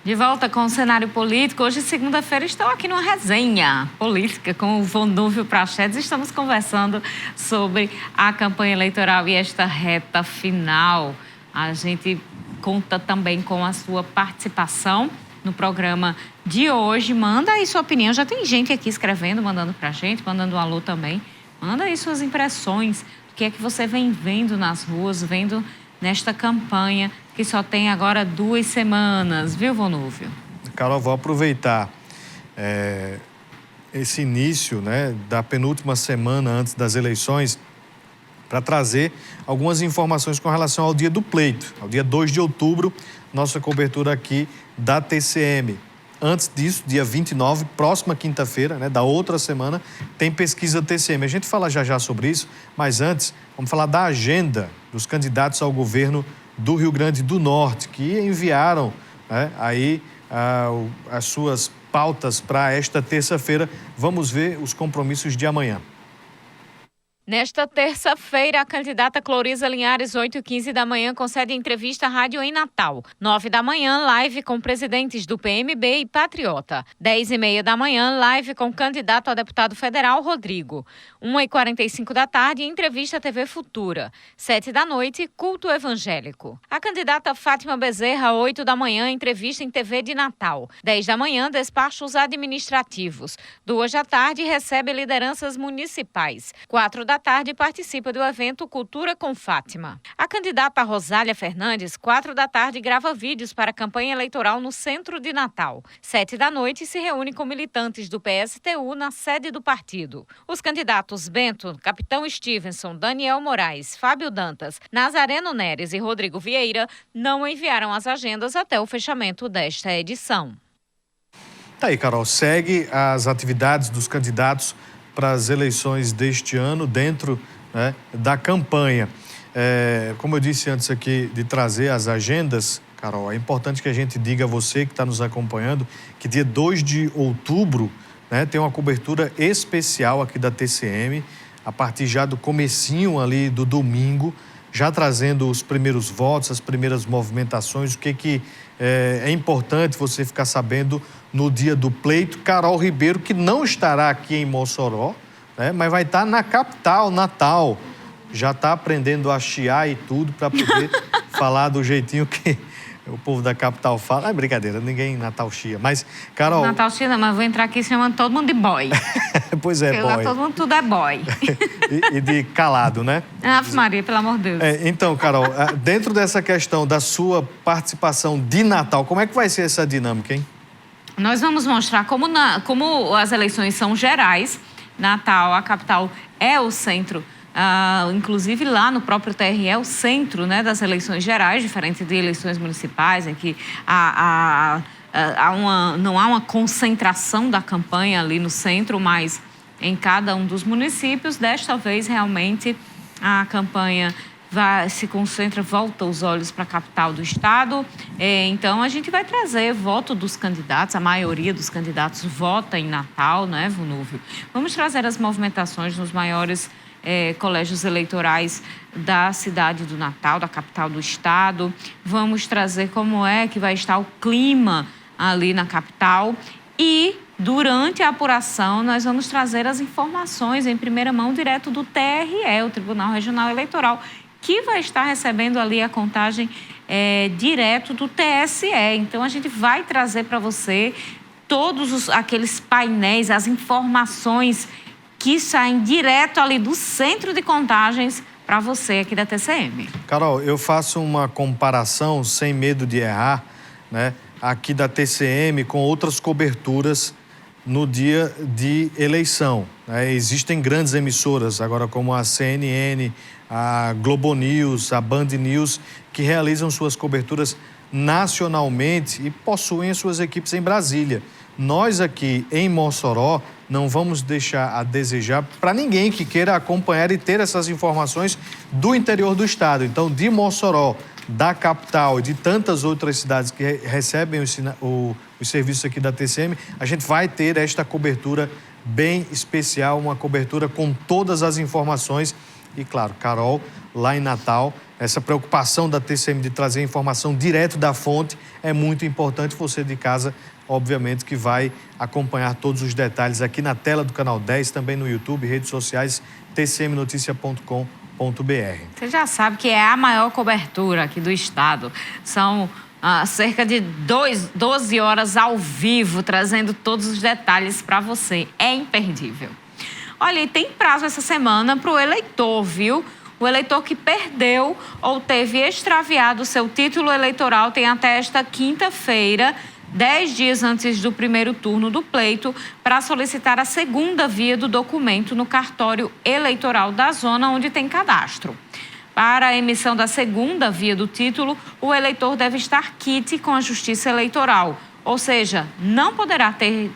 De volta com o cenário político. Hoje, segunda-feira, estou aqui numa resenha política com o Vonúvio Prachedes. Estamos conversando sobre a campanha eleitoral e esta reta final. A gente conta também com a sua participação no programa de hoje. Manda aí sua opinião. Já tem gente aqui escrevendo, mandando pra gente, mandando um alô também. Manda aí suas impressões. O que é que você vem vendo nas ruas, vendo nesta campanha que só tem agora 2 semanas, viu, Vonúvio? Carol, vou aproveitar esse início, né, da penúltima semana antes das eleições para trazer algumas informações com relação ao dia do pleito, ao dia 2 de outubro, nossa cobertura aqui da TCM. Antes disso, dia 29, próxima quinta-feira, né, da outra semana, tem pesquisa TCM. A gente fala já sobre isso, mas antes, vamos falar da agenda dos candidatos ao governo do Rio Grande do Norte, que enviaram, né, aí as suas pautas para esta terça-feira. Vamos ver os compromissos de amanhã. Nesta terça-feira, a candidata Cloriza Linhares, 8h15 da manhã, concede entrevista à rádio em Natal. 9 da manhã, live com presidentes do PMB e Patriota. 10h30 da manhã, live com o candidato a deputado federal, Rodrigo. 1h45 da tarde, entrevista à TV Futura. 7 da noite, culto evangélico. A candidata Fátima Bezerra, 8 da manhã, entrevista em TV de Natal. 10 da manhã, despachos administrativos. 2 da tarde, recebe lideranças municipais. 4 da tarde, participa do evento Cultura com Fátima. A candidata Rosália Fernandes, 4 da tarde, grava vídeos para a campanha eleitoral no centro de Natal. 7 da noite, se reúne com militantes do PSTU na sede do partido. Os candidatos Bento, Capitão Stevenson, Daniel Moraes, Fábio Dantas, Nazareno Neres e Rodrigo Vieira não enviaram as agendas até o fechamento desta edição. Tá aí, Carol, segue as atividades dos candidatos para as eleições deste ano dentro, né, da campanha. Como eu disse antes aqui de trazer as agendas, Carol, é importante que a gente diga a você que está nos acompanhando que dia 2 de outubro, né, tem uma cobertura especial aqui da TCM, a partir já do comecinho ali do domingo, já trazendo os primeiros votos, as primeiras movimentações, o que é importante você ficar sabendo no dia do pleito. Carol Ribeiro, que não estará aqui em Mossoró, né, mas vai estar na capital, Natal. Já está aprendendo a chiar e tudo para poder falar do jeitinho que o povo da capital fala. É brincadeira, ninguém Natal chia. Mas, Carol... Natal chia não, mas vou entrar aqui chamando todo mundo de boy. Pois é, porque boy. Lá todo mundo tudo é boy. e de calado, né? Ave Maria, pelo amor de Deus. Então, Carol, dentro dessa questão da sua participação de Natal, como é que vai ser essa dinâmica, hein? Nós vamos mostrar como as eleições são gerais. Natal, a capital, é o centro. Inclusive lá no próprio TRE é o centro, né, das eleições gerais, diferente de eleições municipais, em que não há uma concentração da campanha ali no centro, mas em cada um dos municípios. Desta vez, realmente, a campanha se concentra, volta os olhos para a capital do estado. Então, a gente vai trazer voto dos candidatos, a maioria dos candidatos vota em Natal, né, Vonúvio? Vamos trazer as movimentações nos maiores colégios eleitorais da cidade do Natal, da capital do estado. Vamos trazer como é que vai estar o clima ali na capital. E, durante a apuração, nós vamos trazer as informações em primeira mão direto do TRE, o Tribunal Regional Eleitoral, que vai estar recebendo ali a contagem direto do TSE. Então, a gente vai trazer para você todos aqueles painéis, as informações que saem direto ali do centro de contagens para você aqui da TCM. Carol, eu faço uma comparação, sem medo de errar, né, aqui da TCM com outras coberturas no dia de eleição, né? Existem grandes emissoras, agora como a CNN, a Globo News, a Band News, que realizam suas coberturas nacionalmente e possuem as suas equipes em Brasília. Nós aqui em Mossoró não vamos deixar a desejar para ninguém que queira acompanhar e ter essas informações do interior do estado. Então, de Mossoró, da capital e de tantas outras cidades que recebem os serviços aqui da TCM, a gente vai ter esta cobertura bem especial, uma cobertura com todas as informações. E, claro, Carol, lá em Natal, essa preocupação da TCM de trazer informação direto da fonte é muito importante. Você de casa, obviamente, que vai acompanhar todos os detalhes aqui na tela do Canal 10, também no YouTube, redes sociais, tcmnoticia.com.br. Você já sabe que é a maior cobertura aqui do estado. São cerca de 12 horas ao vivo, trazendo todos os detalhes para você. É imperdível. Olha, e tem prazo essa semana para o eleitor, viu? O eleitor que perdeu ou teve extraviado o seu título eleitoral tem até esta quinta-feira, 10 dias antes do primeiro turno do pleito, para solicitar a segunda via do documento no cartório eleitoral da zona onde tem cadastro. Para a emissão da segunda via do título, o eleitor deve estar quite com a Justiça Eleitoral, ou seja, não poderá ter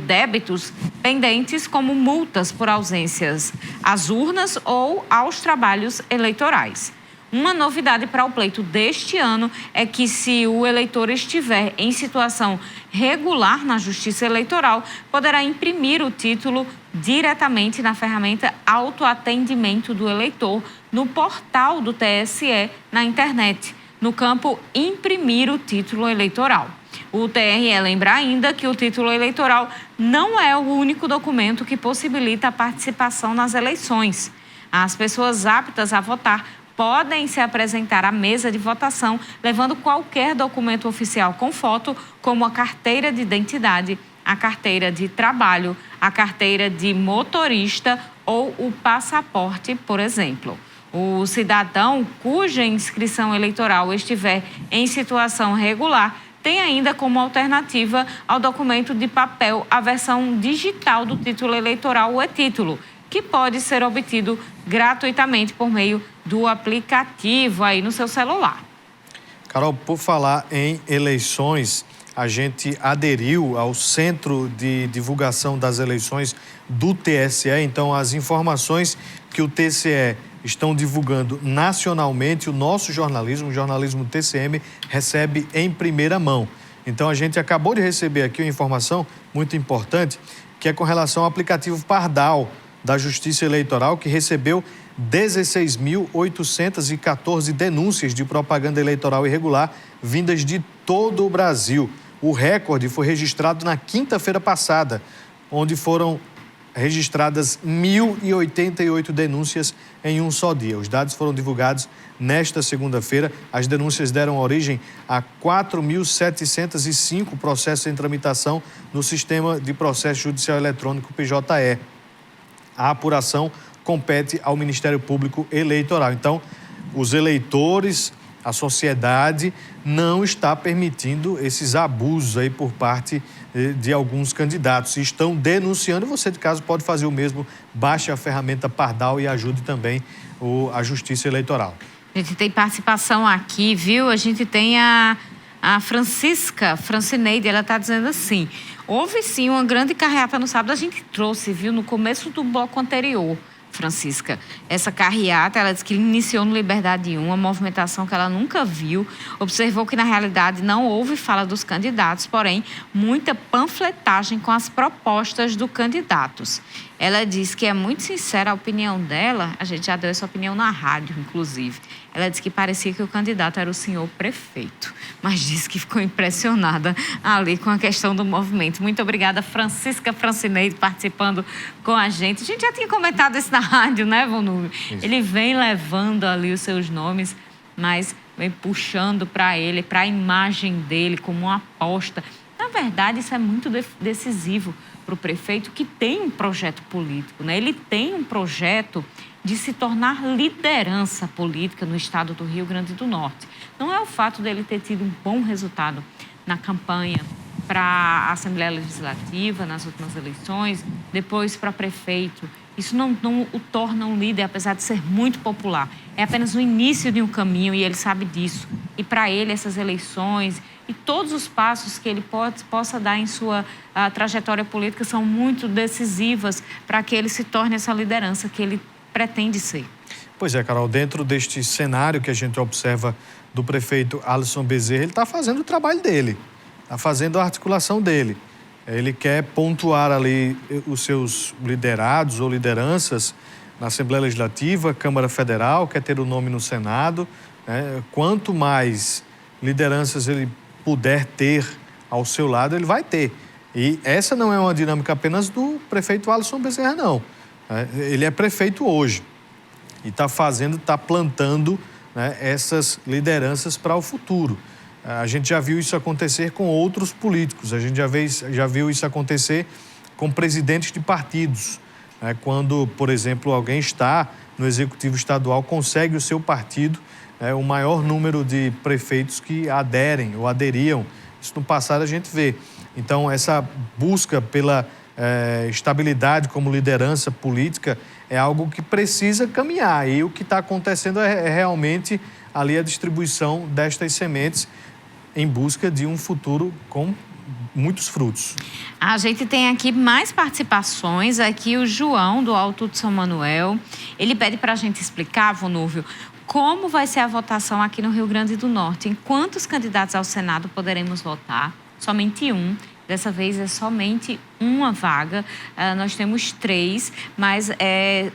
débitos pendentes como multas por ausências às urnas ou aos trabalhos eleitorais. Uma novidade para o pleito deste ano é que, se o eleitor estiver em situação regular na Justiça Eleitoral, poderá imprimir o título diretamente na ferramenta Autoatendimento do Eleitor, no portal do TSE, na internet, no campo Imprimir o Título Eleitoral. O TRE lembra ainda que o título eleitoral não é o único documento que possibilita a participação nas eleições. As pessoas aptas a votar podem se apresentar à mesa de votação levando qualquer documento oficial com foto, como a carteira de identidade, a carteira de trabalho, a carteira de motorista ou o passaporte, por exemplo. O cidadão cuja inscrição eleitoral estiver em situação regular tem ainda como alternativa ao documento de papel a versão digital do título eleitoral, o e-título, que pode ser obtido gratuitamente por meio do aplicativo aí no seu celular. Carol, por falar em eleições, a gente aderiu ao Centro de Divulgação das Eleições do TSE. Então, as informações que o TSE estão divulgando nacionalmente, o nosso jornalismo, o jornalismo TCM, recebe em primeira mão. Então, a gente acabou de receber aqui uma informação muito importante, que é com relação ao aplicativo Pardal da Justiça Eleitoral, que recebeu 16.814 denúncias de propaganda eleitoral irregular vindas de todo o Brasil. O recorde foi registrado na quinta-feira passada, onde foram registradas 1.088 denúncias em um só dia. Os dados foram divulgados nesta segunda-feira. As denúncias deram origem a 4.705 processos em tramitação no Sistema de Processo Judicial Eletrônico, PJE. A apuração compete ao Ministério Público Eleitoral. Então, os eleitores, a sociedade não está permitindo esses abusos aí por parte de alguns candidatos. Estão denunciando. Você de casa pode fazer o mesmo. Baixe a ferramenta Pardal e ajude também a Justiça Eleitoral. A gente tem participação aqui, viu? A gente tem a Francisca Francineide, ela está dizendo assim: houve sim uma grande carreata no sábado, a gente trouxe, viu, no começo do bloco anterior, Francisca. Essa carreata, ela disse que iniciou no Liberdade 1, uma movimentação que ela nunca viu. Observou que, na realidade, não houve fala dos candidatos, porém, muita panfletagem com as propostas dos candidatos. Ela diz que é muito sincera a opinião dela, a gente já deu essa opinião na rádio, inclusive. Ela disse que parecia que o candidato era o senhor prefeito, mas disse que ficou impressionada ali com a questão do movimento. Muito obrigada, Francisca Francineide, participando com a gente. A gente já tinha comentado isso na rádio, né, Vonúvio? Ele vem levando ali os seus nomes, mas vem puxando para ele, para a imagem dele, como uma aposta. Na verdade, isso é muito decisivo para o prefeito, que tem um projeto político, né? Ele tem um projeto de se tornar liderança política no estado do Rio Grande do Norte. Não é o fato dele ter tido um bom resultado na campanha para a Assembleia Legislativa, nas últimas eleições, depois para prefeito. Isso não o torna um líder, apesar de ser muito popular. É apenas o início de um caminho e ele sabe disso. E para ele, essas eleições e todos os passos que ele possa dar em sua trajetória política são muito decisivas para que ele se torne essa liderança que ele pretende ser. Pois é, Carol, dentro deste cenário que a gente observa do prefeito Alisson Bezerra, ele está fazendo o trabalho dele, está fazendo a articulação dele. Ele quer pontuar ali os seus liderados ou lideranças na Assembleia Legislativa, Câmara Federal, quer ter o nome no Senado, né? Quanto mais lideranças ele puder ter ao seu lado, ele vai ter. E essa não é uma dinâmica apenas do prefeito Alisson Bezerra, não. Ele é prefeito hoje e está plantando, né, essas lideranças para o futuro. A gente já viu isso acontecer com outros políticos, a gente já viu isso acontecer com presidentes de partidos. Quando, por exemplo, alguém está no Executivo Estadual, consegue o seu partido, o maior número de prefeitos que aderem ou aderiam. Isso no passado a gente vê. Então, essa busca pela estabilidade como liderança política é algo que precisa caminhar. E o que está acontecendo é realmente ali a distribuição destas sementes em busca de um futuro com muitos frutos. A gente tem aqui mais participações. Aqui o João, do Alto de São Manuel. Ele pede para a gente explicar, Vonúvio, como vai ser a votação aqui no Rio Grande do Norte. Em quantos candidatos ao Senado poderemos votar? Somente um. Dessa vez é somente uma vaga. Nós temos 3, mas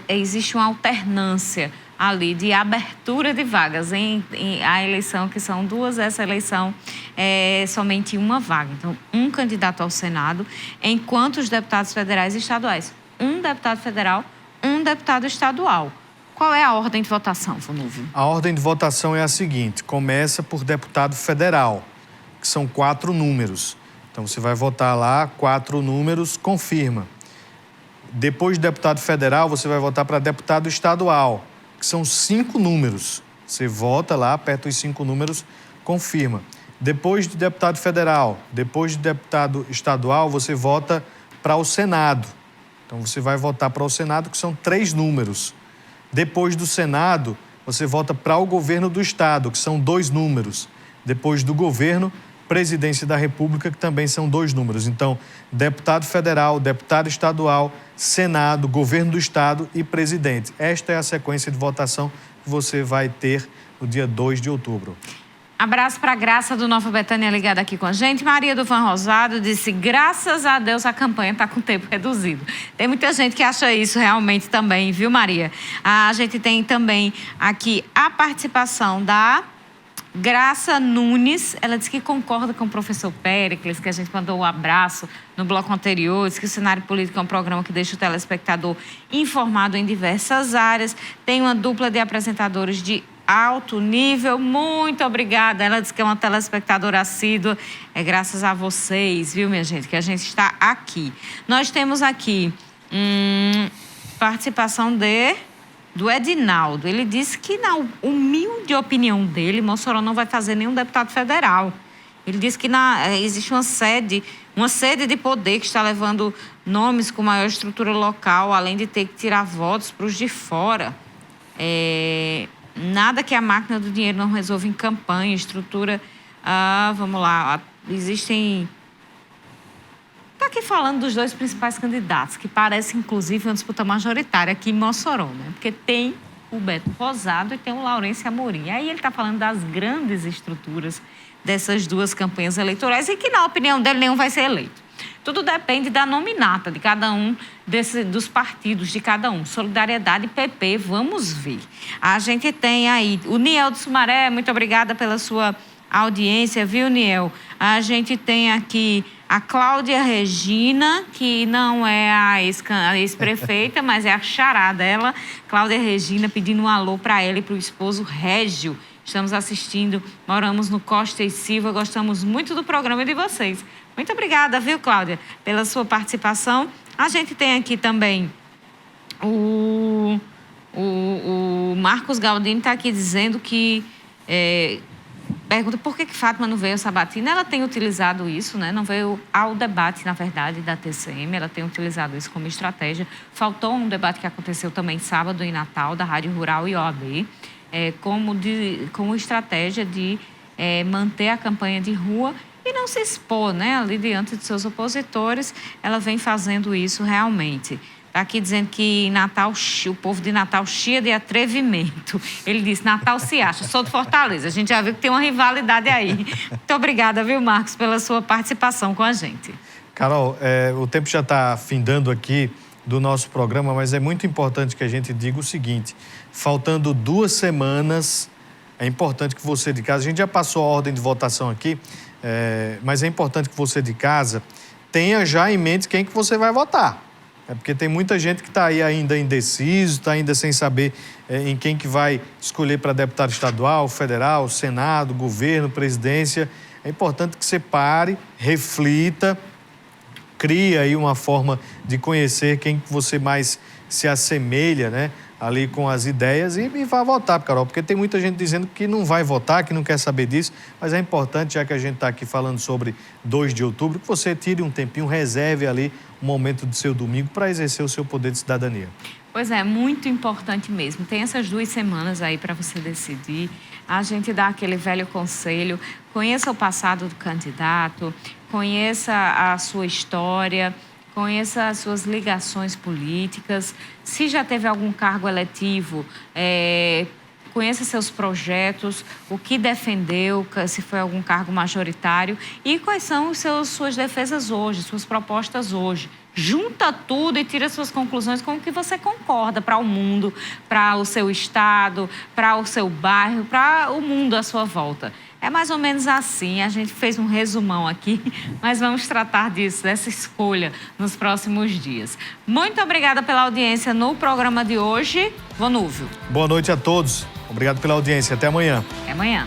existe uma alternância ali de abertura de vagas. A eleição, que são 2, essa eleição é somente uma vaga. Então, um candidato ao Senado, enquanto os deputados federais e estaduais. Um deputado federal, um deputado estadual. Qual é a ordem de votação, Vonúvio? A ordem de votação é a seguinte: começa por deputado federal, que são 4 números. Então, você vai votar lá, 4 números, confirma. Depois de deputado federal, você vai votar para deputado estadual, que são 5 números. Você vota lá, aperta os 5 números, confirma. Depois de deputado federal, depois de deputado estadual, você vota para o Senado. Então, você vai votar para o Senado, que são 3 números. Depois do Senado, você vota para o governo do Estado, que são 2 números. Depois do governo, Presidência da República, que também são 2 números. Então, deputado federal, deputado estadual, Senado, governo do Estado e presidente. Esta é a sequência de votação que você vai ter no dia 2 de outubro. Abraço para a Graça do Nova Betânia ligada aqui com a gente. Maria do Van Rosado disse: graças a Deus a campanha está com tempo reduzido. Tem muita gente que acha isso realmente também, viu, Maria? A gente tem também aqui a participação da Graça Nunes. Ela disse que concorda com o professor Péricles, que a gente mandou um abraço no bloco anterior. Diz que o Cenário Político é um programa que deixa o telespectador informado em diversas áreas. Tem uma dupla de apresentadores de alto nível. Muito obrigada. Ela disse que é uma telespectadora assídua. É graças a vocês, viu, minha gente, que a gente está aqui. Nós temos aqui participação do Edinaldo. Ele disse que, na humilde opinião dele, Mossoró não vai fazer nenhum deputado federal. Ele disse que existe uma sede de poder que está levando nomes com maior estrutura local, além de ter que tirar votos para os de fora. Nada que a máquina do dinheiro não resolva em campanha, estrutura... vamos lá, existem... Está aqui falando dos 2 principais candidatos, que parece, inclusive, uma disputa majoritária aqui em Mossoró, né? Porque tem o Beto Rosado e tem o Laurêncio Amorim. Aí ele está falando das grandes estruturas dessas 2 campanhas eleitorais e que, na opinião dele, nenhum vai ser eleito. Tudo depende da nominata de cada um dos partidos, de cada um. Solidariedade e PP, vamos ver. A gente tem aí o Niel do Sumaré, muito obrigada pela sua audiência, viu, Niel? A gente tem aqui a Cláudia Regina, que não é a ex-prefeita, mas é a xará dela. Cláudia Regina pedindo um alô para ela e para o esposo Régio. Estamos assistindo, moramos no Costa e Silva, gostamos muito do programa e de vocês. Muito obrigada, viu, Cláudia, pela sua participação. A gente tem aqui também o Marcos Galdino, está aqui dizendo que... pergunta por que Fátima não veio a Sabatina. Ela tem utilizado isso, né? Não veio ao debate, na verdade, da TCM. Ela tem utilizado isso como estratégia. Faltou um debate que aconteceu também sábado em Natal, da Rádio Rural e OAB, como estratégia de manter a campanha de rua e não se expor, né? Ali diante de seus opositores. Ela vem fazendo isso realmente. Está aqui dizendo que Natal, o povo de Natal chia de atrevimento. Ele disse: Natal se acha, sou de Fortaleza. A gente já viu que tem uma rivalidade aí. Muito obrigada, viu, Marcos, pela sua participação com a gente. Carol, o tempo já está findando aqui do nosso programa, mas é muito importante que a gente diga o seguinte: faltando 2 semanas, é importante que você de casa, a gente já passou a ordem de votação aqui, mas é importante que você de casa tenha já em mente quem que você vai votar. É porque tem muita gente que está aí ainda indeciso, está ainda sem saber em quem que vai escolher para deputado estadual, federal, Senado, governo, presidência. É importante que você pare, reflita, crie aí uma forma de conhecer quem você mais se assemelha, né, ali com as ideias e vá votar, Carol, porque tem muita gente dizendo que não vai votar, que não quer saber disso, mas é importante, já que a gente está aqui falando sobre 2 de outubro, que você tire um tempinho, reserve ali um momento do seu domingo para exercer o seu poder de cidadania. Pois é, muito importante mesmo. Tem essas 2 semanas aí para você decidir. A gente dá aquele velho conselho, conheça o passado do candidato, conheça a sua história, conheça as suas ligações políticas. Se já teve algum cargo eletivo, conheça seus projetos, o que defendeu, se foi algum cargo majoritário e quais são suas defesas hoje, suas propostas hoje. Junta tudo e tira suas conclusões com o que você concorda para o mundo, para o seu estado, para o seu bairro, para o mundo à sua volta. É mais ou menos assim, a gente fez um resumão aqui, mas vamos tratar disso, dessa escolha nos próximos dias. Muito obrigada pela audiência no programa de hoje. Vonúvio. Boa noite a todos. Obrigado pela audiência. Até amanhã. Até amanhã.